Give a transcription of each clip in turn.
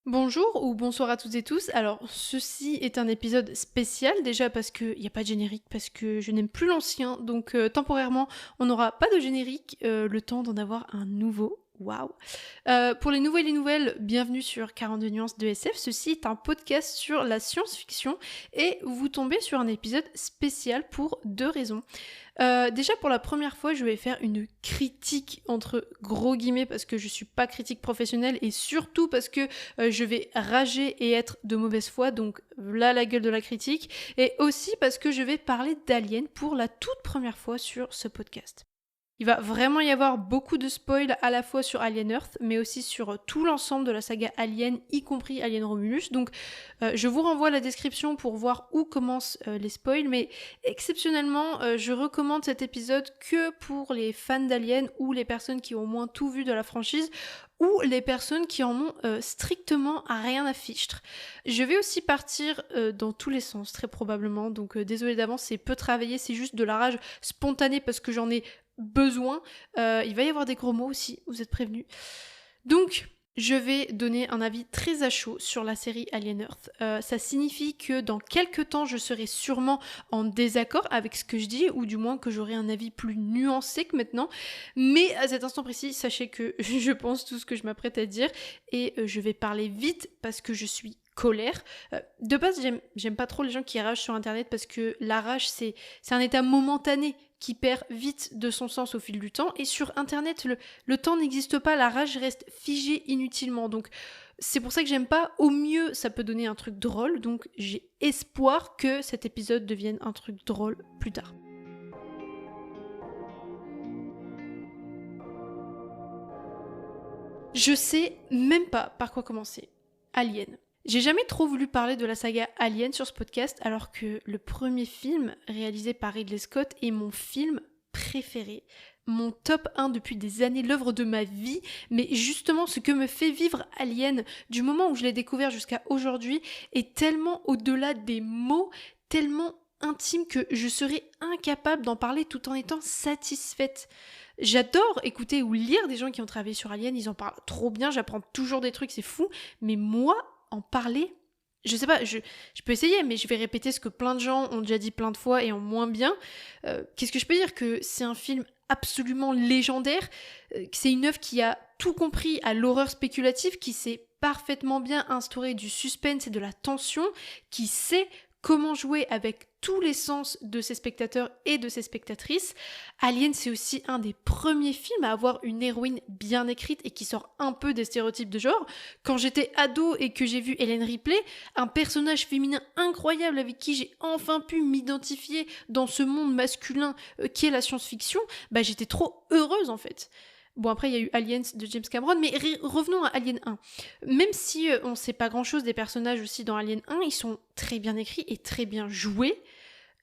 Bonjour ou bonsoir à toutes et tous. Alors, ceci est un épisode spécial, déjà parce qu'il n'y a pas de générique, parce que je n'aime plus l'ancien, donc temporairement, on n'aura pas de générique, le temps d'en avoir un nouveau. Waouh! Pour les nouveaux et les nouvelles, bienvenue sur 42 nuances de SF. Ceci est un podcast sur la science-fiction et vous tombez sur un épisode spécial pour deux raisons. Déjà pour la première fois, je vais faire une critique entre gros guillemets parce que je suis pas critique professionnelle et surtout parce que je vais rager et être de mauvaise foi, donc là la gueule de la critique, et aussi parce que je vais parler d'Alien pour la toute première fois sur ce podcast. Il va vraiment y avoir beaucoup de spoils à la fois sur Alien Earth, mais aussi sur tout l'ensemble de la saga Alien, y compris Alien Romulus. Donc je vous renvoie à la description pour voir où commencent les spoils, mais exceptionnellement, je recommande cet épisode que pour les fans d'Alien ou les personnes qui ont au moins tout vu de la franchise, ou les personnes qui en ont strictement rien à fichtre. Je vais aussi partir dans tous les sens, très probablement, donc désolé d'avance, c'est peu travaillé, c'est juste de la rage spontanée parce que j'en ai besoin. Il va y avoir des gros mots aussi, vous êtes prévenus. Donc, je vais donner un avis très à chaud sur la série Alien Earth. Ça signifie que dans quelques temps, je serai sûrement en désaccord avec ce que je dis, ou du moins que j'aurai un avis plus nuancé que maintenant. Mais à cet instant précis, sachez que je pense tout ce que je m'apprête à dire, et je vais parler vite parce que je suis colère. De base, j'aime pas trop les gens qui ragent sur internet parce que la rage, c'est un état momentané qui perd vite de son sens au fil du temps. Et sur internet, le temps n'existe pas, la rage reste figée inutilement. Donc c'est pour ça que j'aime pas. Au mieux, ça peut donner un truc drôle. Donc j'ai espoir que cet épisode devienne un truc drôle plus tard. Je sais même pas par quoi commencer. Alien. J'ai jamais trop voulu parler de la saga Alien sur ce podcast, alors que le premier film réalisé par Ridley Scott est mon film préféré. Mon top 1 depuis des années, l'œuvre de ma vie, mais justement ce que me fait vivre Alien, du moment où je l'ai découvert jusqu'à aujourd'hui, est tellement au-delà des mots, tellement intime que je serais incapable d'en parler tout en étant satisfaite. J'adore écouter ou lire des gens qui ont travaillé sur Alien, ils en parlent trop bien, j'apprends toujours des trucs, c'est fou, mais moi, en parler, je sais pas, je peux essayer, mais je vais répéter ce que plein de gens ont déjà dit plein de fois et en moins bien. Qu'est-ce que je peux dire? Que c'est un film absolument légendaire, que c'est une œuvre qui a tout compris à l'horreur spéculative, qui sait parfaitement bien instaurer du suspense et de la tension, qui sait comment jouer avec tous les sens de ses spectateurs et de ses spectatrices. Alien, c'est aussi un des premiers films à avoir une héroïne bien écrite et qui sort un peu des stéréotypes de genre. Quand j'étais ado et que j'ai vu Ellen Ripley, un personnage féminin incroyable avec qui j'ai enfin pu m'identifier dans ce monde masculin qui est la science-fiction, bah j'étais trop heureuse en fait. Bon, après, il y a eu Aliens de James Cameron, mais revenons à Alien 1. Même si on sait pas grand-chose des personnages aussi dans Alien 1, ils sont très bien écrits et très bien joués.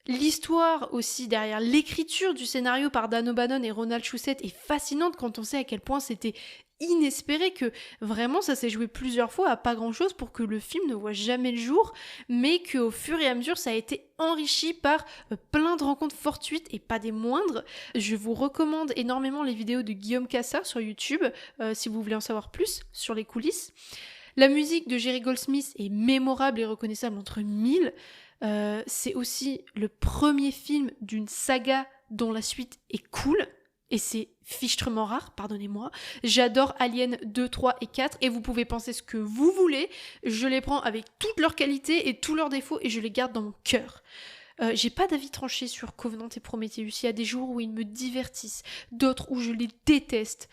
L'histoire aussi derrière l'écriture du scénario par Dan O'Bannon et Ronald Shusett est fascinante quand on sait à quel point c'était inespéré, que vraiment ça s'est joué plusieurs fois à pas grand chose pour que le film ne voit jamais le jour, mais qu'au fur et à mesure ça a été enrichi par plein de rencontres fortuites et pas des moindres. Je vous recommande énormément les vidéos de Guillaume Cassar sur YouTube si vous voulez en savoir plus sur les coulisses. La musique de Jerry Goldsmith est mémorable et reconnaissable entre mille. C'est aussi le premier film d'une saga dont la suite est cool, et c'est fichtrement rare, pardonnez-moi. J'adore Alien 2, 3 et 4, et vous pouvez penser ce que vous voulez, je les prends avec toutes leurs qualités et tous leurs défauts, et je les garde dans mon cœur. J'ai pas d'avis tranché sur Covenant et Prometheus, il y a des jours où ils me divertissent, d'autres où je les déteste.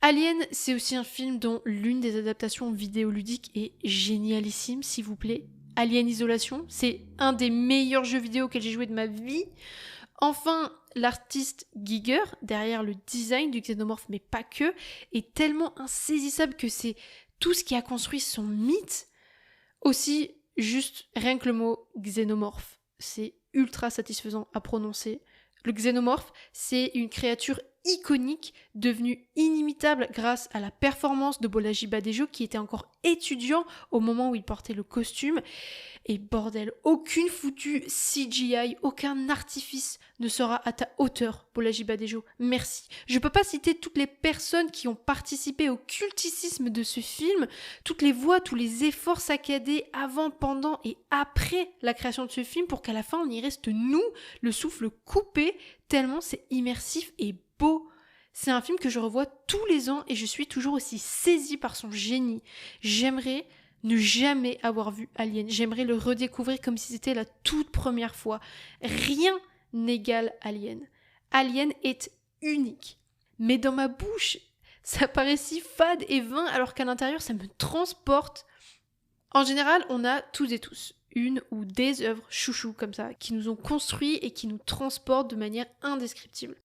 Alien, c'est aussi un film dont l'une des adaptations vidéoludiques est génialissime, s'il vous plaît. Alien Isolation, c'est un des meilleurs jeux vidéo auxquels j'ai joué de ma vie. Enfin, l'artiste Giger, derrière le design du xénomorphe, mais pas que, est tellement insaisissable que c'est tout ce qui a construit son mythe. Aussi, juste rien que le mot xénomorphe, c'est ultra satisfaisant à prononcer. Le xénomorphe, c'est une créature iconique, devenu inimitable grâce à la performance de Bolaji Badejo qui était encore étudiant au moment où il portait le costume. Et bordel, aucune foutue CGI, aucun artifice ne sera à ta hauteur, Bolaji Badejo. Merci. Je peux pas citer toutes les personnes qui ont participé au culticisme de ce film, toutes les voix, tous les efforts saccadés avant, pendant et après la création de ce film pour qu'à la fin on y reste nous, le souffle coupé, tellement c'est immersif et beau. C'est un film que je revois tous les ans et je suis toujours aussi saisie par son génie. J'aimerais ne jamais avoir vu Alien. J'aimerais le redécouvrir comme si c'était la toute première fois. Rien n'égale Alien. Alien est unique. Mais dans ma bouche, ça paraît si fade et vain alors qu'à l'intérieur, ça me transporte. En général, on a toutes et tous une ou des œuvres chouchou comme ça, qui nous ont construits et qui nous transportent de manière indescriptible.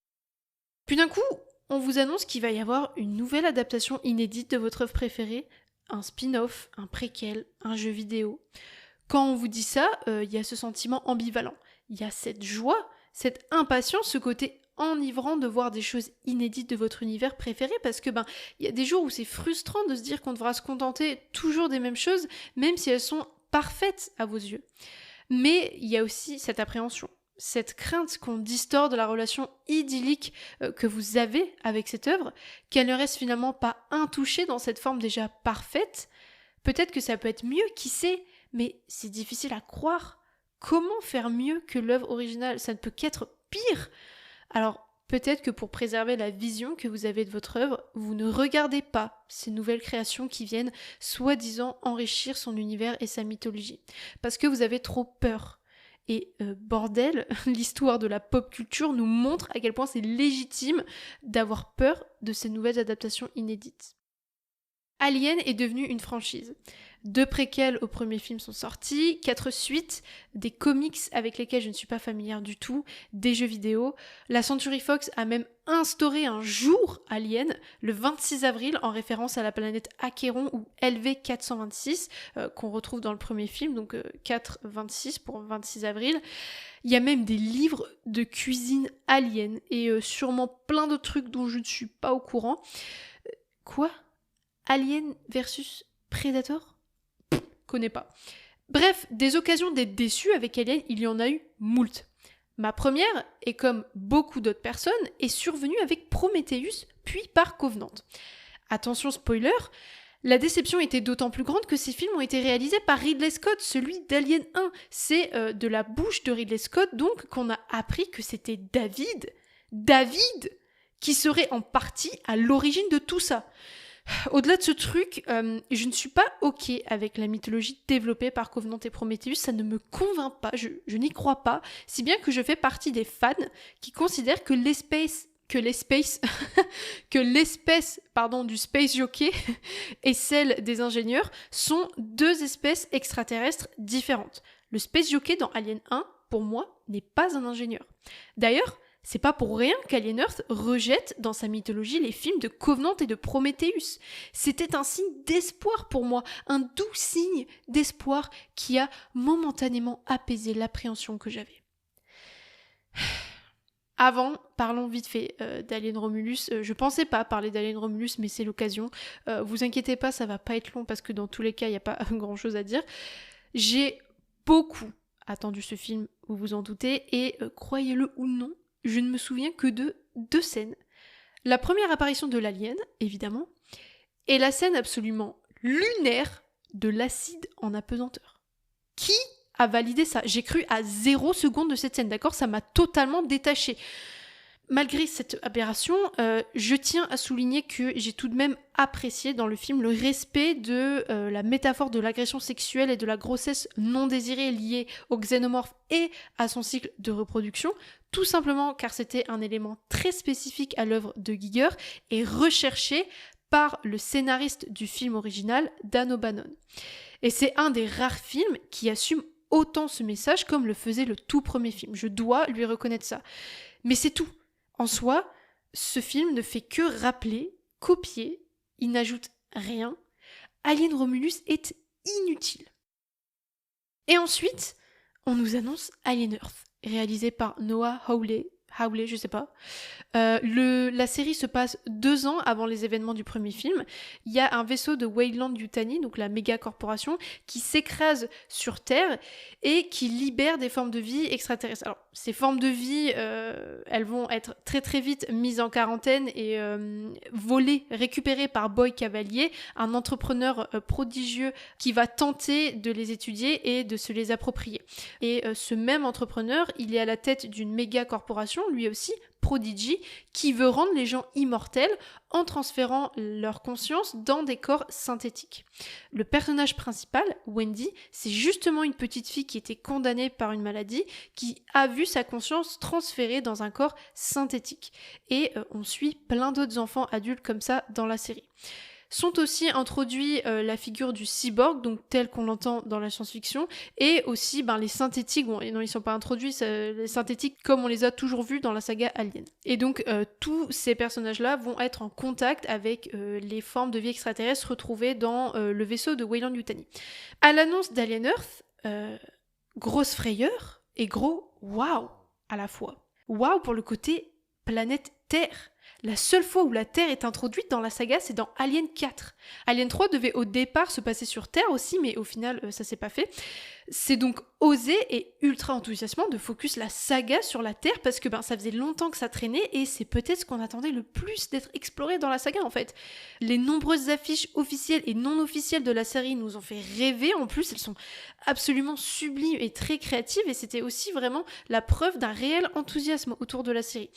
Puis d'un coup, on vous annonce qu'il va y avoir une nouvelle adaptation inédite de votre œuvre préférée, un spin-off, un préquel, un jeu vidéo. Quand on vous dit ça, y a ce sentiment ambivalent. Il y a cette joie, cette impatience, ce côté enivrant de voir des choses inédites de votre univers préféré, parce que y a des jours où c'est frustrant de se dire qu'on devra se contenter toujours des mêmes choses, même si elles sont parfaites à vos yeux. Mais il y a aussi cette appréhension, cette crainte qu'on distorde la relation idyllique que vous avez avec cette œuvre, qu'elle ne reste finalement pas intouchée dans cette forme déjà parfaite. Peut-être que ça peut être mieux, qui sait, mais c'est difficile à croire. Comment faire mieux que l'œuvre originale ? Ça ne peut qu'être pire. Alors, peut-être que pour préserver la vision que vous avez de votre œuvre, vous ne regardez pas ces nouvelles créations qui viennent soi-disant enrichir son univers et sa mythologie. Parce que vous avez trop peur. Et bordel, l'histoire de la pop culture nous montre à quel point c'est légitime d'avoir peur de ces nouvelles adaptations inédites. Alien est devenu une franchise. 2 préquels au premier film sont sortis, 4 suites, des comics avec lesquels je ne suis pas familière du tout, des jeux vidéo. La Century Fox a même instauré un jour Alien, le 26 avril, en référence à la planète Acheron ou LV426, qu'on retrouve dans le premier film, donc 4-26 pour 26 avril. Il y a même des livres de cuisine Alien et sûrement plein de trucs dont je ne suis pas au courant. Quoi ? Alien versus Predator ? Connais pas. Bref, des occasions d'être déçu avec Alien, il y en a eu moult. Ma première, et comme beaucoup d'autres personnes, est survenue avec Prometheus, puis par Covenant. Attention spoiler, la déception était d'autant plus grande que ces films ont été réalisés par Ridley Scott, celui d'Alien 1. C'est de la bouche de Ridley Scott donc qu'on a appris que c'était David, qui serait en partie à l'origine de tout ça. Au-delà de ce truc, je ne suis pas ok avec la mythologie développée par Covenant et Prometheus, ça ne me convainc pas, je n'y crois pas, si bien que je fais partie des fans qui considèrent que l'espèce du Space Jockey et celle des ingénieurs sont 2 espèces extraterrestres différentes. Le Space Jockey dans Alien 1, pour moi, n'est pas un ingénieur. D'ailleurs, c'est pas pour rien qu'Alien Earth rejette dans sa mythologie les films de Covenant et de Prometheus. C'était un signe d'espoir pour moi, un doux signe d'espoir qui a momentanément apaisé l'appréhension que j'avais. Avant, parlons vite fait d'Alien Romulus. Je pensais pas parler d'Alien Romulus, mais c'est l'occasion. Vous inquiétez pas, ça va pas être long parce que dans tous les cas, il n'y a pas grand chose à dire. J'ai beaucoup attendu ce film, vous vous en doutez, et croyez-le ou non, je ne me souviens que de 2 scènes. La première apparition de l'alien, évidemment, et la scène absolument lunaire de l'acide en apesanteur. Qui a validé ça ? J'ai cru à 0 seconde de cette scène, d'accord ? Ça m'a totalement détachée. Malgré cette aberration, je tiens à souligner que j'ai tout de même apprécié dans le film le respect de la métaphore de l'agression sexuelle et de la grossesse non désirée liée au xénomorphe et à son cycle de reproduction, tout simplement car c'était un élément très spécifique à l'œuvre de Giger et recherché par le scénariste du film original, Dan O'Bannon. Et c'est un des rares films qui assume autant ce message comme le faisait le tout premier film. Je dois lui reconnaître ça. Mais c'est tout. En soi, ce film ne fait que rappeler, copier, il n'ajoute rien. Alien Romulus est inutile. Et ensuite, on nous annonce Alien Earth, réalisé par Noah Hawley, Howley, je sais pas. La série se passe 2 ans avant les événements du premier film. Il y a un vaisseau de Weyland Yutani, donc la méga corporation, qui s'écrase sur Terre et qui libère des formes de vie extraterrestres. Alors, ces formes de vie, elles vont être très très vite mises en quarantaine et volées, récupérées par Boy Cavalier, un entrepreneur prodigieux qui va tenter de les étudier et de se les approprier. Et ce même entrepreneur, il est à la tête d'une méga corporation, lui aussi, Prodigy, qui veut rendre les gens immortels en transférant leur conscience dans des corps synthétiques. Le personnage principal, Wendy, c'est justement une petite fille qui était condamnée par une maladie, qui a vu sa conscience transférée dans un corps synthétique. Et on suit plein d'autres enfants adultes comme ça dans la série. Sont aussi introduits la figure du cyborg, donc tel qu'on l'entend dans la science-fiction, et aussi les synthétiques, bon, non, ils sont pas introduits, les synthétiques comme on les a toujours vus dans la saga Alien. Et donc tous ces personnages-là vont être en contact avec les formes de vie extraterrestres retrouvées dans le vaisseau de Weyland Yutani. À l'annonce d'Alien Earth, grosse frayeur et gros waouh à la fois. Waouh pour le côté planète Terre. La seule fois où la Terre est introduite dans la saga, c'est dans Alien 4. Alien 3 devait au départ se passer sur Terre aussi, mais au final, ça s'est pas fait. C'est donc osé et ultra enthousiasmant de focus la saga sur la Terre, parce que ça faisait longtemps que ça traînait, et c'est peut-être ce qu'on attendait le plus d'être exploré dans la saga, en fait. Les nombreuses affiches officielles et non officielles de la série nous ont fait rêver. En plus, elles sont absolument sublimes et très créatives, et c'était aussi vraiment la preuve d'un réel enthousiasme autour de la série.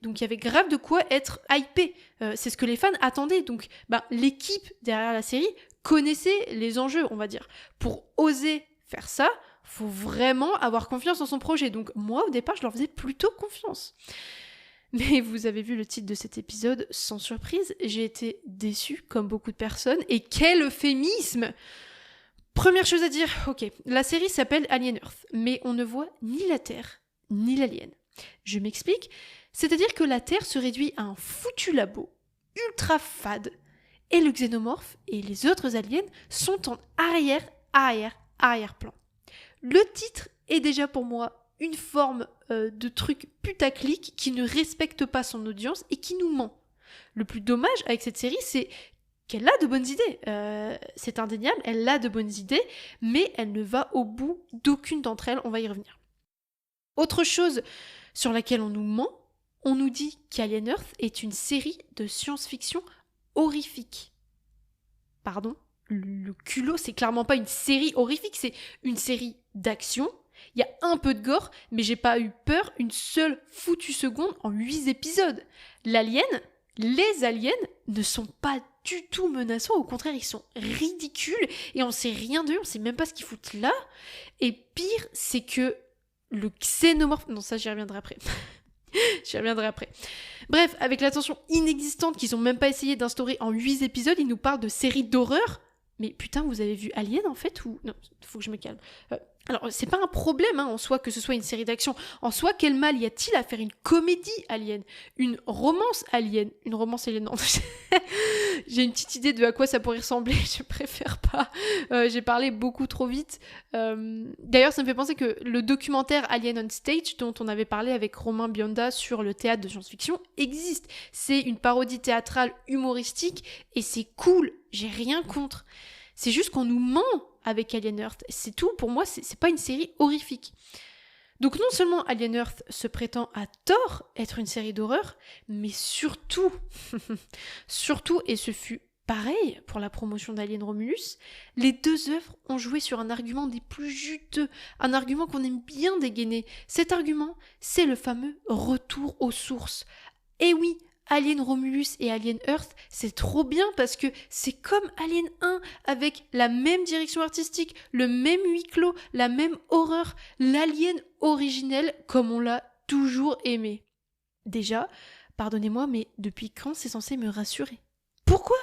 Donc il y avait grave de quoi être hypé. C'est ce que les fans attendaient. Donc l'équipe derrière la série connaissait les enjeux, on va dire. Pour oser faire ça, faut vraiment avoir confiance en son projet. Donc moi, au départ, je leur faisais plutôt confiance. Mais vous avez vu le titre de cet épisode, sans surprise, j'ai été déçue, comme beaucoup de personnes. Et quel euphémisme! Première chose à dire, ok, la série s'appelle Alien Earth, mais on ne voit ni la Terre, ni l'alien. Je m'explique. C'est-à-dire que la Terre se réduit à un foutu labo, ultra fade, et le xénomorphe et les autres aliens sont en arrière-plan. Le titre est déjà pour moi une forme de truc putaclic qui ne respecte pas son audience et qui nous ment. Le plus dommage avec cette série, c'est qu'elle a de bonnes idées. C'est indéniable, elle a de bonnes idées, mais elle ne va au bout d'aucune d'entre elles, on va y revenir. Autre chose sur laquelle on nous ment, on nous dit qu'Alien Earth est une série de science-fiction horrifique. Pardon, le culot, c'est clairement pas une série horrifique, c'est une série d'action. Il y a un peu de gore, mais j'ai pas eu peur une seule foutue seconde en 8 épisodes. Les aliens ne sont pas du tout menaçants, au contraire, ils sont ridicules et on sait rien d'eux, on sait même pas ce qu'ils foutent là. Et pire, c'est que le xénomorphe... Non, ça j'y reviendrai après. Bref, avec l'attention inexistante qu'ils ont même pas essayé d'instaurer en 8 épisodes, ils nous parlent de séries d'horreur. Mais putain, vous avez vu Alien en fait ou... Non, faut que je me calme. Alors, c'est pas un problème en soi que ce soit une série d'action. En soi, quel mal y a-t-il à faire une comédie Alien? Une romance Alien? Une romance Alien, non. J'ai une petite idée de à quoi ça pourrait ressembler, je préfère pas. J'ai parlé beaucoup trop vite. D'ailleurs, ça me fait penser que le documentaire Alien on Stage, dont on avait parlé avec Romain Bionda sur le théâtre de science-fiction, existe. C'est une parodie théâtrale humoristique et c'est cool, j'ai rien contre. C'est juste qu'on nous ment avec Alien Earth. C'est tout, pour moi, c'est pas une série horrifique. Donc non seulement Alien Earth se prétend à tort être une série d'horreur, mais surtout, et ce fut pareil pour la promotion d'Alien Romulus, les deux œuvres ont joué sur un argument des plus juteux, un argument qu'on aime bien dégainer. Cet argument, c'est le fameux retour aux sources. Et oui, Alien Romulus et Alien Earth, c'est trop bien parce que c'est comme Alien 1 avec la même direction artistique, le même huis clos, la même horreur, l'alien originel comme on l'a toujours aimé. Déjà, pardonnez-moi, mais depuis quand c'est censé me rassurer? Pourquoi?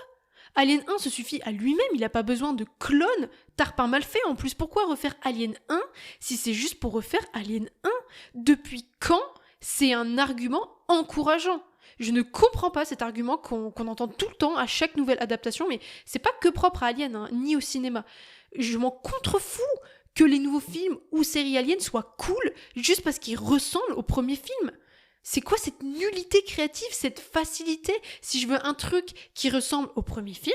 Alien 1 se suffit à lui-même, il n'a pas besoin de clone, tarpin mal fait en plus. Pourquoi refaire Alien 1 si c'est juste pour refaire Alien 1? Depuis quand c'est un argument encourageant? Je ne comprends pas cet argument qu'on entend tout le temps à chaque nouvelle adaptation, mais c'est pas que propre à Alien, ni au cinéma. Je m'en contrefous que les nouveaux films ou séries Alien soient cool juste parce qu'ils ressemblent au premier film. C'est quoi cette nullité créative, cette facilité? Si je veux un truc qui ressemble au premier film,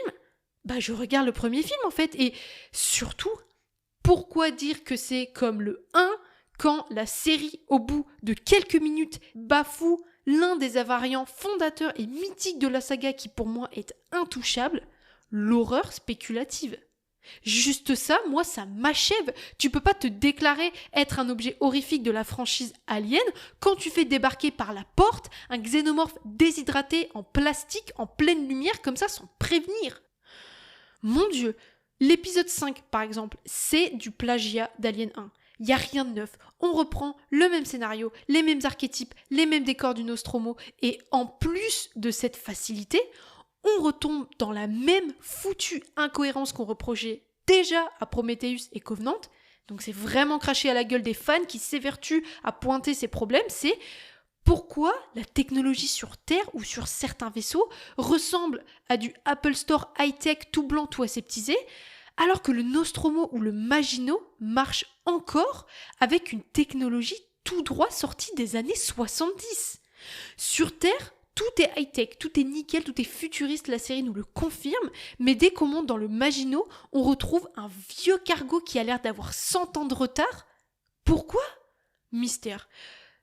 je regarde le premier film en fait. Et surtout, pourquoi dire que c'est comme le 1 quand la série, au bout de quelques minutes, bafoue l'un des invariants fondateurs et mythiques de la saga qui pour moi est intouchable, l'horreur spéculative. Juste ça, moi, ça m'achève. Tu peux pas te déclarer être un objet horrifique de la franchise Alien quand tu fais débarquer par la porte un xénomorphe déshydraté en plastique en pleine lumière comme ça sans prévenir. Mon Dieu, l'épisode 5 par exemple, c'est du plagiat d'Alien 1. Il n'y a rien de neuf. On reprend le même scénario, les mêmes archétypes, les mêmes décors du Nostromo et en plus de cette facilité, on retombe dans la même foutue incohérence qu'on reprochait déjà à Prometheus et Covenant. Donc c'est vraiment craché à la gueule des fans qui s'évertuent à pointer ces problèmes. C'est pourquoi la technologie sur Terre ou sur certains vaisseaux ressemble à du Apple Store high-tech tout blanc tout aseptisé, alors que le Nostromo ou le Maginot marche encore avec une technologie tout droit sortie des années 70. Sur Terre, tout est high-tech, tout est nickel, tout est futuriste, la série nous le confirme, mais dès qu'on monte dans le Maginot, on retrouve un vieux cargo qui a l'air d'avoir 100 ans de retard. Pourquoi ? Mystère.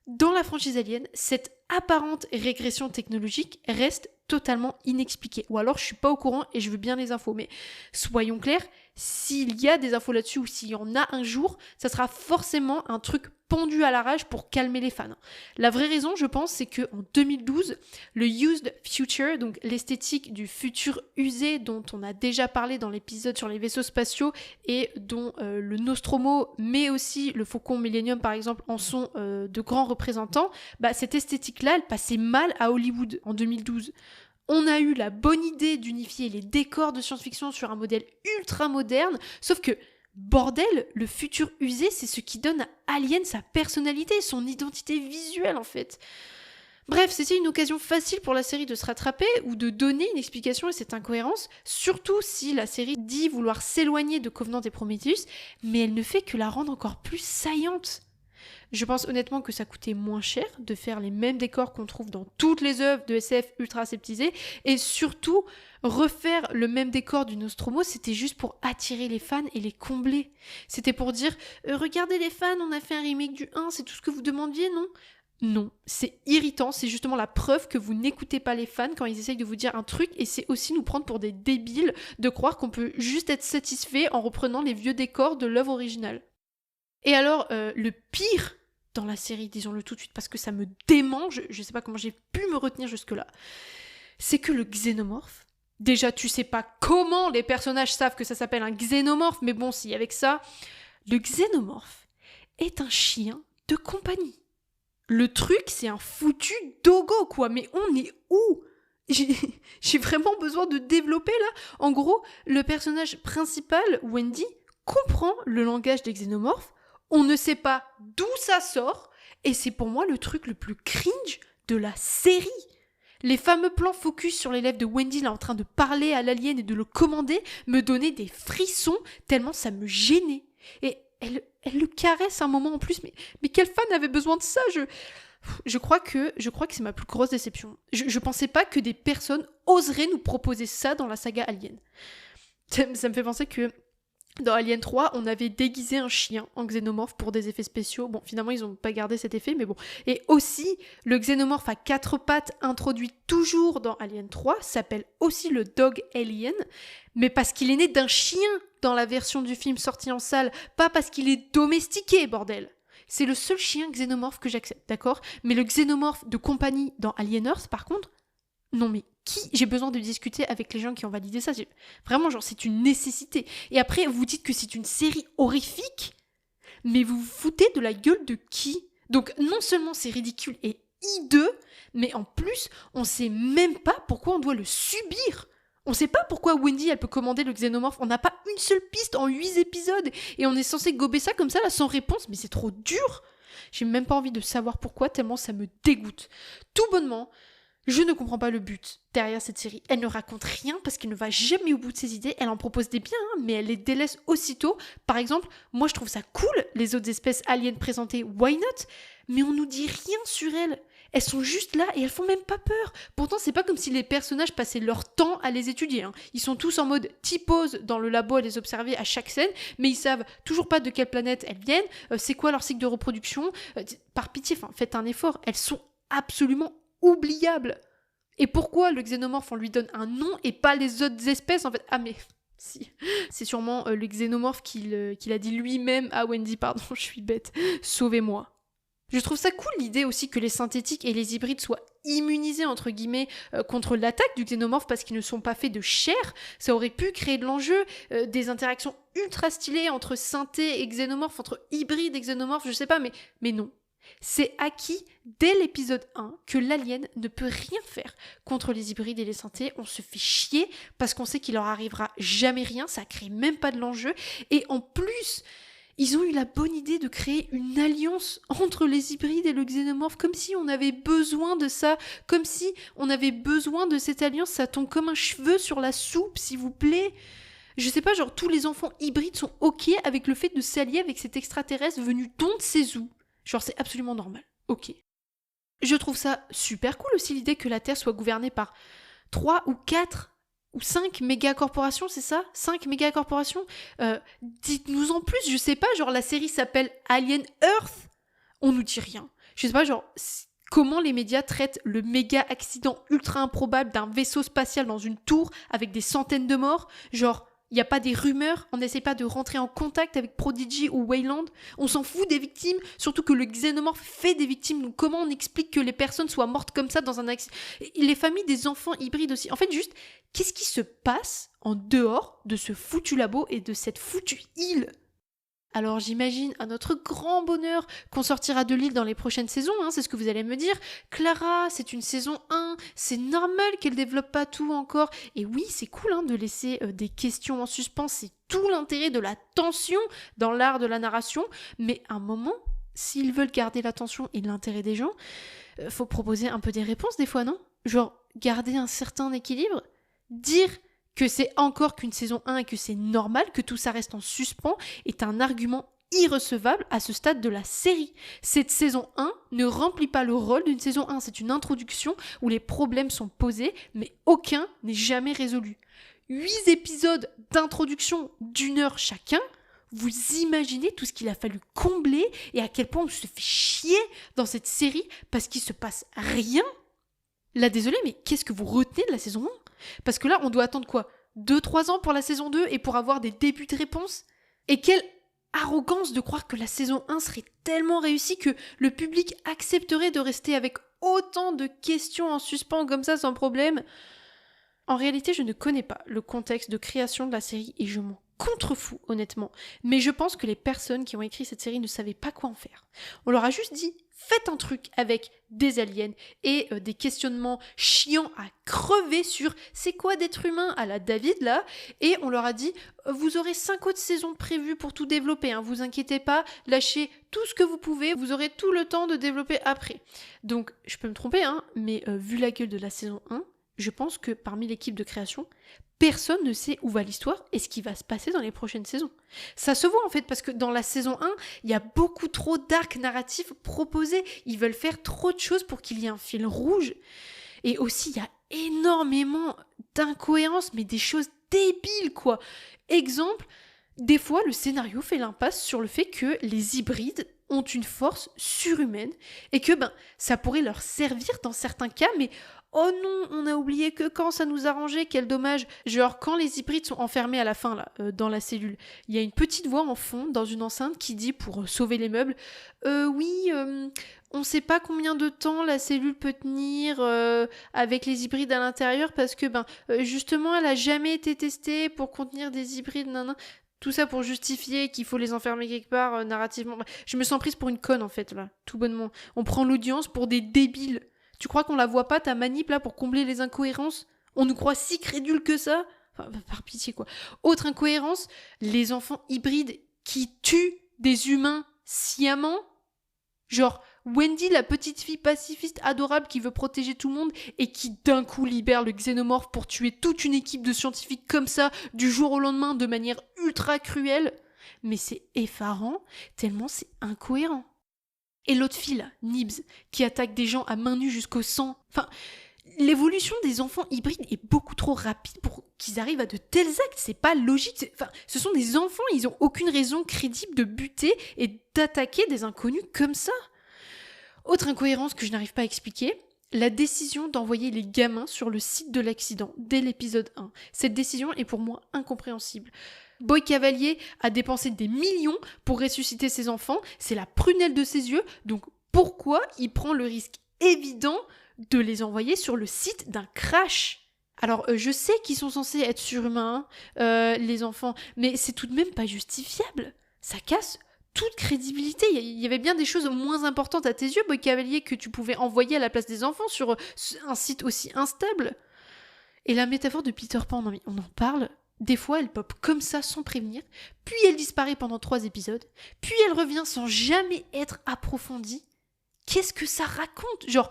Dans la franchise Alien, cette apparente régression technologique reste totalement inexpliquée. Ou alors je suis pas au courant et je veux bien les infos, mais soyons clairs, s'il y a des infos là-dessus ou s'il y en a un jour, ça sera forcément un truc pendu à la rage pour calmer les fans. La vraie raison, je pense, c'est qu'en 2012, le Used Future, donc l'esthétique du futur usé dont on a déjà parlé dans l'épisode sur les vaisseaux spatiaux et dont le Nostromo, mais aussi le Faucon Millennium par exemple, en sont de grands représentants, cette esthétique-là, elle passait mal à Hollywood en 2012. On a eu la bonne idée d'unifier les décors de science-fiction sur un modèle ultra moderne, sauf que bordel, le futur usé, c'est ce qui donne à Alien sa personnalité, son identité visuelle en fait. Bref, c'était une occasion facile pour la série de se rattraper ou de donner une explication à cette incohérence, surtout si la série dit vouloir s'éloigner de Covenant et Prometheus, mais elle ne fait que la rendre encore plus saillante. Je pense honnêtement que ça coûtait moins cher de faire les mêmes décors qu'on trouve dans toutes les œuvres de SF ultra aseptisées et surtout refaire le même décor du Nostromo, c'était juste pour attirer les fans et les combler. C'était pour dire regardez les fans, on a fait un remake du 1, c'est tout ce que vous demandiez, non ? Non, c'est irritant, c'est justement la preuve que vous n'écoutez pas les fans quand ils essayent de vous dire un truc et c'est aussi nous prendre pour des débiles de croire qu'on peut juste être satisfait en reprenant les vieux décors de l'œuvre originale. Et alors, le pire dans la série, disons-le tout de suite, parce que ça me démange, je sais pas comment j'ai pu me retenir jusque-là, c'est que le xénomorphe, déjà tu sais pas comment les personnages savent que ça s'appelle un xénomorphe, mais bon, si avec ça, le xénomorphe est un chien de compagnie. Le truc, c'est un foutu dogo, quoi, mais on est où ? J'ai vraiment besoin de développer, là. En gros, le personnage principal, Wendy, comprend le langage des xénomorphes. On ne sait pas d'où ça sort, et c'est pour moi le truc le plus cringe de la série. Les fameux plans focus sur les lèvres de Wendy là en train de parler à l'alien et de le commander me donnaient des frissons tellement ça me gênait. Et elle le caresse un moment en plus, mais quel fan avait besoin de ça ? Je crois que c'est ma plus grosse déception. Je pensais pas que des personnes oseraient nous proposer ça dans la saga Alien. Ça me fait penser que dans Alien 3, on avait déguisé un chien en xénomorphe pour des effets spéciaux. Bon, finalement, ils n'ont pas gardé cet effet, mais bon. Et aussi, le xénomorphe à 4 pattes, introduit toujours dans Alien 3, s'appelle aussi le Dog Alien, mais parce qu'il est né d'un chien dans la version du film sortie en salle, pas parce qu'il est domestiqué, bordel. C'est le seul chien xénomorphe que j'accepte, d'accord ? Mais le xénomorphe de compagnie dans Alien Earth, par contre, non mais j'ai besoin de discuter avec les gens qui ont validé ça. Vraiment, genre, c'est une nécessité. Et après, vous dites que c'est une série horrifique, mais vous vous foutez de la gueule de qui ? Donc, non seulement c'est ridicule et hideux, mais en plus, on sait même pas pourquoi on doit le subir. On sait pas pourquoi Wendy, elle peut commander le xénomorphe. On n'a pas une seule piste en 8 épisodes. Et on est censé gober ça comme ça, là, sans réponse. Mais c'est trop dur. J'ai même pas envie de savoir pourquoi, tellement ça me dégoûte. Tout bonnement, je ne comprends pas le but derrière cette série. Elle ne raconte rien parce qu'elle ne va jamais au bout de ses idées. Elle en propose des biens, mais elle les délaisse aussitôt. Par exemple, moi je trouve ça cool, les autres espèces aliens présentées, why not ? Mais on nous dit rien sur elles. elles sont juste là et elles font même pas peur. Pourtant, c'est pas comme si les personnages passaient leur temps à les étudier. Ils sont tous en mode T-pose dans le labo à les observer à chaque scène, mais ils savent toujours pas de quelle planète elles viennent, c'est quoi leur cycle de reproduction. Par pitié, faites un effort. Elles sont absolument oubliables. Et pourquoi le xénomorphe, on lui donne un nom et pas les autres espèces en fait? Ah mais si, c'est sûrement le xénomorphe qu'il a dit lui-même à Wendy, pardon, je suis bête, sauvez-moi. Je trouve ça cool l'idée aussi que les synthétiques et les hybrides soient immunisés entre guillemets contre l'attaque du xénomorphe parce qu'ils ne sont pas faits de chair. Ça aurait pu créer de l'enjeu, des interactions ultra stylées entre synthé et xénomorphe, entre hybride et xénomorphe, je sais pas, mais non. C'est acquis dès l'épisode 1 que l'alien ne peut rien faire contre les hybrides et les synthés. On se fait chier parce qu'on sait qu'il leur arrivera jamais rien, ça crée même pas de l'enjeu. Et en plus, ils ont eu la bonne idée de créer une alliance entre les hybrides et le xénomorphe, comme si on avait besoin de ça, comme si on avait besoin de cette alliance, ça tombe comme un cheveu sur la soupe, s'il vous plaît. Je sais pas, genre tous les enfants hybrides sont ok avec le fait de s'allier avec cet extraterrestre venu d'on ne sait où. Genre c'est absolument normal, ok. Je trouve ça super cool aussi l'idée que la Terre soit gouvernée par 3 ou 4 ou 5 méga-corporations, c'est ça? 5 méga-corporations? Dites-nous en plus, je sais pas, genre la série s'appelle Alien Earth? On nous dit rien. Je sais pas, genre, comment les médias traitent le méga-accident ultra improbable d'un vaisseau spatial dans une tour avec des centaines de morts? Genre, il n'y a pas des rumeurs, on n'essaie pas de rentrer en contact avec Prodigy ou Wayland, on s'en fout des victimes, surtout que le xénomorphe fait des victimes, donc comment on explique que les personnes soient mortes comme ça dans un accident? Les familles des enfants hybrides aussi. En fait, juste, qu'est-ce qui se passe en dehors de ce foutu labo et de cette foutue île? Alors j'imagine à notre grand bonheur qu'on sortira de l'île dans les prochaines saisons, c'est ce que vous allez me dire. Clara, c'est une saison 1, c'est normal qu'elle développe pas tout encore. Et oui, c'est cool de laisser des questions en suspens, c'est tout l'intérêt de la tension dans l'art de la narration. Mais à un moment, s'ils veulent garder l'attention et l'intérêt des gens, faut proposer un peu des réponses des fois, non? Genre, garder un certain équilibre, dire que c'est encore qu'une saison 1 et que c'est normal que tout ça reste en suspens est un argument irrecevable à ce stade de la série. Cette saison 1 ne remplit pas le rôle d'une saison 1, c'est une introduction où les problèmes sont posés, mais aucun n'est jamais résolu. 8 épisodes d'introduction d'1 heure chacun, vous imaginez tout ce qu'il a fallu combler et à quel point on se fait chier dans cette série parce qu'il se passe rien? Là, désolé, mais qu'est-ce que vous retenez de la saison 1? Parce que là, on doit attendre quoi? 2-3 ans pour la saison 2 et pour avoir des débuts de réponse? Et quelle arrogance de croire que la saison 1 serait tellement réussie que le public accepterait de rester avec autant de questions en suspens comme ça sans problème. En réalité, je ne connais pas le contexte de création de la série et je m'en contrefous honnêtement. Mais je pense que les personnes qui ont écrit cette série ne savaient pas quoi en faire. On leur a juste dit faites un truc avec des aliens et des questionnements chiants à crever sur c'est quoi d'être humain à la David là, et on leur a dit vous aurez 5 autres saisons prévues pour tout développer, vous inquiétez pas, lâchez tout ce que vous pouvez, vous aurez tout le temps de développer après. Donc je peux me tromper mais vu la gueule de la saison 1, je pense que parmi l'équipe de création, personne ne sait où va l'histoire et ce qui va se passer dans les prochaines saisons. Ça se voit en fait parce que dans la saison 1, il y a beaucoup trop d'arcs narratifs proposés. Ils veulent faire trop de choses pour qu'il y ait un fil rouge. Et aussi, il y a énormément d'incohérences, mais des choses débiles quoi. Exemple, des fois le scénario fait l'impasse sur le fait que les hybrides ont une force surhumaine et que ça pourrait leur servir dans certains cas, mais oh non, on a oublié que quand ça nous arrangeait, quel dommage. Genre quand les hybrides sont enfermés à la fin là, dans la cellule, il y a une petite voix en fond dans une enceinte qui dit pour sauver les meubles, on sait pas combien de temps la cellule peut tenir avec les hybrides à l'intérieur parce que justement elle a jamais été testée pour contenir des hybrides, Tout ça pour justifier qu'il faut les enfermer quelque part narrativement. Je me sens prise pour une conne en fait là, tout bonnement. On prend l'audience pour des débiles. Tu crois qu'on la voit pas ta manip là pour combler les incohérences? On nous croit si crédules que ça? Par pitié quoi. Autre incohérence, les enfants hybrides qui tuent des humains sciemment. Genre Wendy, la petite fille pacifiste adorable qui veut protéger tout le monde et qui d'un coup libère le xénomorphe pour tuer toute une équipe de scientifiques comme ça du jour au lendemain de manière ultra cruelle. Mais c'est effarant tellement c'est incohérent. Et l'autre fille, là, Nibs, qui attaque des gens à main nue jusqu'au sang. Enfin, l'évolution des enfants hybrides est beaucoup trop rapide pour qu'ils arrivent à de tels actes. C'est pas logique. Enfin, ce sont des enfants, ils ont aucune raison crédible de buter et d'attaquer des inconnus comme ça. Autre incohérence que je n'arrive pas à expliquer, la décision d'envoyer les gamins sur le site de l'accident dès l'épisode 1. Cette décision est pour moi incompréhensible. Boy Cavalier a dépensé des millions pour ressusciter ses enfants, c'est la prunelle de ses yeux, donc pourquoi il prend le risque évident de les envoyer sur le site d'un crash? Alors, je sais qu'ils sont censés être surhumains, les enfants, mais c'est tout de même pas justifiable. Ça casse toute crédibilité. Il y avait bien des choses moins importantes à tes yeux, Boy Cavalier, que tu pouvais envoyer à la place des enfants sur un site aussi instable. Et la métaphore de Peter Pan, non mais on en parle. Des fois, elle pop comme ça sans prévenir, puis elle disparaît pendant 3 épisodes, puis elle revient sans jamais être approfondie. Qu'est-ce que ça raconte? Genre,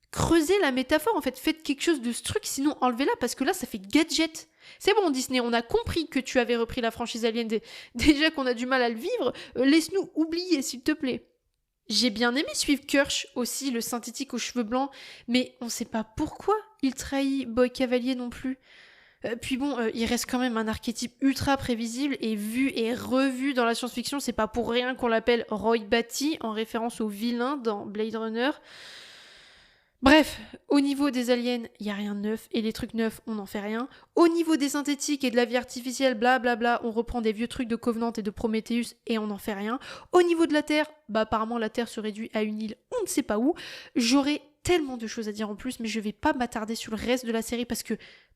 creusez la métaphore, en fait, faites quelque chose de ce truc, sinon enlevez-la, parce que là, ça fait gadget. C'est bon, Disney, on a compris que tu avais repris la franchise Alien, déjà qu'on a du mal à le vivre, laisse-nous oublier, s'il te plaît. J'ai bien aimé suivre Kirsch aussi, le synthétique aux cheveux blancs, mais on sait pas pourquoi il trahit Boy Cavalier non plus. Puis bon, il reste quand même un archétype ultra prévisible et vu et revu dans la science-fiction, c'est pas pour rien qu'on l'appelle Roy Batty, en référence au vilain dans Blade Runner. Bref, au niveau des aliens, il n'y a rien de neuf, et les trucs neufs, on n'en fait rien. Au niveau des synthétiques et de la vie artificielle, blablabla, on reprend des vieux trucs de Covenant et de Prometheus, et on n'en fait rien. Au niveau de la Terre, apparemment la Terre se réduit à une île, on ne sait pas où. J'aurais tellement de choses à dire en plus, mais je vais pas m'attarder sur le reste de la série, parce que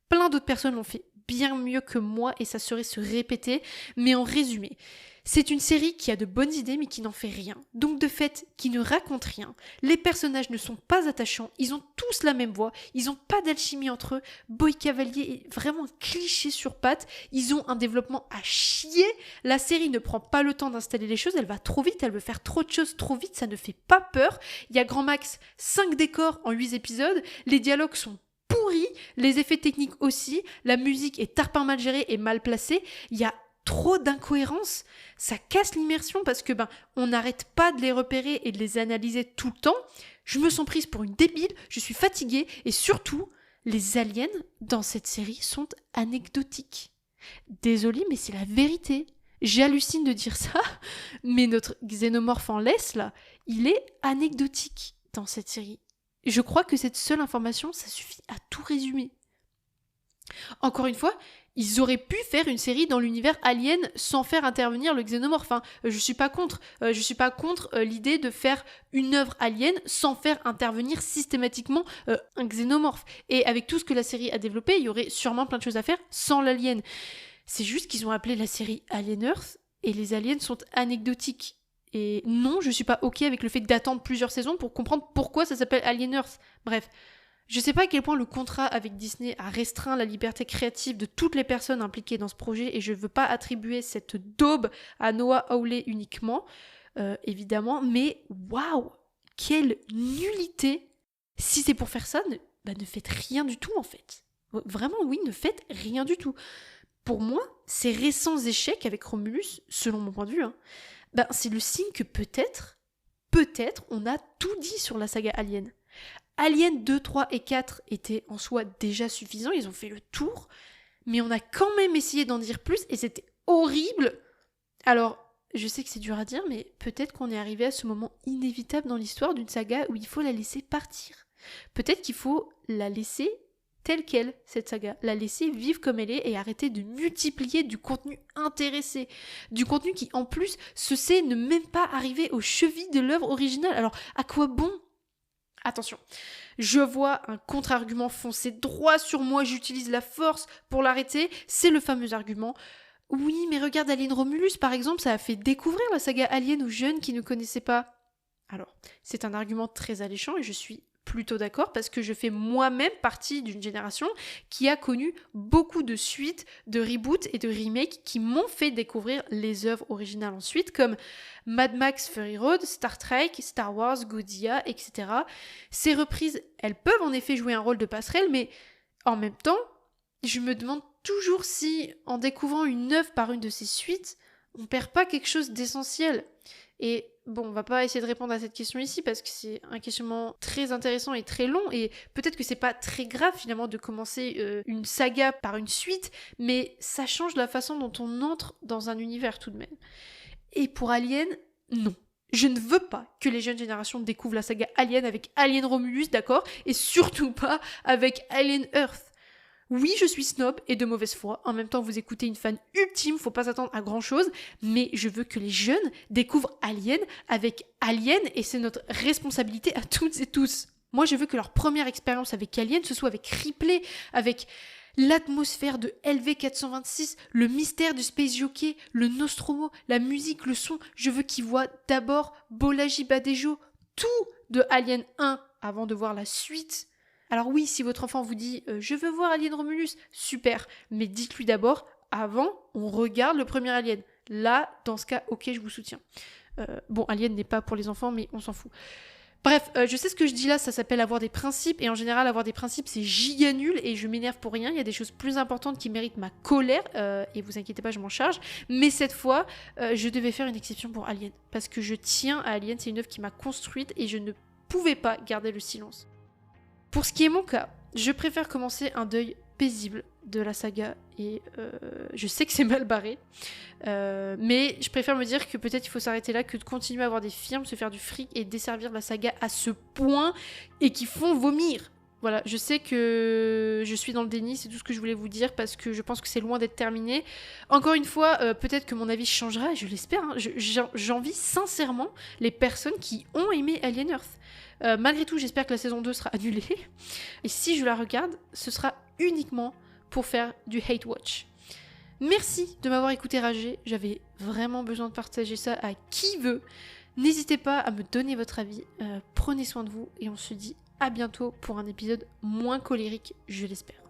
plein d'autres personnes l'ont fait bien mieux que moi, et ça serait se répéter. Mais en résumé, c'est une série qui a de bonnes idées mais qui n'en fait rien. Donc de fait, qui ne raconte rien. Les personnages ne sont pas attachants, ils ont tous la même voix, ils n'ont pas d'alchimie entre eux. Boy Cavalier est vraiment un cliché sur pattes, ils ont un développement à chier. La série ne prend pas le temps d'installer les choses, elle va trop vite, elle veut faire trop de choses trop vite, ça ne fait pas peur. Il y a grand max 5 décors en 8 épisodes, les dialogues sont pourris, les effets techniques aussi, la musique est tarpin mal gérée et mal placée, il y a trop d'incohérences, ça casse l'immersion parce que on n'arrête pas de les repérer et de les analyser tout le temps. Je me sens prise pour une débile, je suis fatiguée et surtout, les aliens dans cette série sont anecdotiques. Désolée, mais c'est la vérité. J'hallucine de dire ça, mais notre xénomorphe en laisse là, il est anecdotique dans cette série. Je crois que cette seule information, ça suffit à tout résumer. Encore une fois, ils auraient pu faire une série dans l'univers Alien sans faire intervenir le xénomorphe. Je suis pas contre. Je suis pas contre l'idée de faire une œuvre Alien sans faire intervenir systématiquement un xénomorphe. Et avec tout ce que la série a développé, il y aurait sûrement plein de choses à faire sans l'alien. C'est juste qu'ils ont appelé la série Alien Earth et les aliens sont anecdotiques. Et non, je suis pas ok avec le fait d'attendre plusieurs saisons pour comprendre pourquoi ça s'appelle Alien Earth. Bref. Je sais pas à quel point le contrat avec Disney a restreint la liberté créative de toutes les personnes impliquées dans ce projet et je veux pas attribuer cette daube à Noah Hawley uniquement, évidemment, mais waouh, quelle nullité! Si c'est pour faire ça, ne faites rien du tout en fait. Vraiment oui, ne faites rien du tout. Pour moi, ces récents échecs avec Romulus, selon mon point de vue, c'est le signe que peut-être, on a tout dit sur la saga Alien. Alien 2, 3 et 4 étaient en soi déjà suffisants, ils ont fait le tour, mais on a quand même essayé d'en dire plus et c'était horrible. Alors, je sais que c'est dur à dire, mais peut-être qu'on est arrivé à ce moment inévitable dans l'histoire d'une saga où il faut la laisser partir. Peut-être qu'il faut la laisser telle qu'elle, cette saga, la laisser vivre comme elle est et arrêter de multiplier du contenu intéressé, du contenu qui en plus se sait ne même pas arriver aux chevilles de l'œuvre originale. Alors, à quoi bon ? Attention, je vois un contre-argument foncer droit sur moi, j'utilise la force pour l'arrêter, c'est le fameux argument. Oui, mais regarde Alien Romulus par exemple, ça a fait découvrir la saga Alien aux jeunes qui ne connaissaient pas. Alors, c'est un argument très alléchant et je suis plutôt d'accord parce que je fais moi-même partie d'une génération qui a connu beaucoup de suites, de reboots et de remakes qui m'ont fait découvrir les œuvres originales ensuite, comme Mad Max Fury Road, Star Trek, Star Wars, Godzilla, etc. Ces reprises, elles peuvent en effet jouer un rôle de passerelle, mais en même temps, je me demande toujours si, en découvrant une œuvre par une de ces suites, on perd pas quelque chose d'essentiel. Et bon, on va pas essayer de répondre à cette question ici parce que c'est un questionnement très intéressant et très long et peut-être que c'est pas très grave finalement de commencer une saga par une suite, mais ça change la façon dont on entre dans un univers tout de même. Et pour Alien, non. Je ne veux pas que les jeunes générations découvrent la saga Alien avec Alien Romulus, d'accord? Et surtout pas avec Alien Earth. Oui, je suis snob et de mauvaise foi. En même temps, vous écoutez une fan ultime, faut pas s'attendre à grand chose. Mais je veux que les jeunes découvrent Alien avec Alien et c'est notre responsabilité à toutes et tous. Moi, je veux que leur première expérience avec Alien, ce soit avec Ripley, avec l'atmosphère de LV-426, le mystère du Space Jockey, le Nostromo, la musique, le son. Je veux qu'ils voient d'abord Bolaji Badejo, tout de Alien 1 avant de voir la suite. Alors oui, si votre enfant vous dit « je veux voir Alien Romulus », super, mais dites-lui d'abord, avant, on regarde le premier Alien. Là, dans ce cas, ok, je vous soutiens. Bon, Alien n'est pas pour les enfants, mais on s'en fout. Bref, je sais ce que je dis là, ça s'appelle avoir des principes, et en général, avoir des principes, c'est giga nul, et je m'énerve pour rien, il y a des choses plus importantes qui méritent ma colère, et vous inquiétez pas, je m'en charge, mais cette fois, je devais faire une exception pour Alien, parce que je tiens à Alien, c'est une œuvre qui m'a construite, et je ne pouvais pas garder le silence. Pour ce qui est mon cas, je préfère commencer un deuil paisible de la saga et je sais que c'est mal barré, mais je préfère me dire que peut-être il faut s'arrêter là que de continuer à avoir des firmes, se faire du fric et desservir la saga à ce point et qui font vomir. Voilà, je sais que je suis dans le déni, c'est tout ce que je voulais vous dire parce que je pense que c'est loin d'être terminé. Encore une fois, peut-être que mon avis changera, je l'espère. Hein. J'envie sincèrement les personnes qui ont aimé Alien Earth. Malgré tout, j'espère que la saison 2 sera annulée. Et si je la regarde, ce sera uniquement pour faire du hate watch. Merci de m'avoir écouté rager. J'avais vraiment besoin de partager ça à qui veut. N'hésitez pas à me donner votre avis. Prenez soin de vous et on se dit à bientôt pour un épisode moins colérique, je l'espère.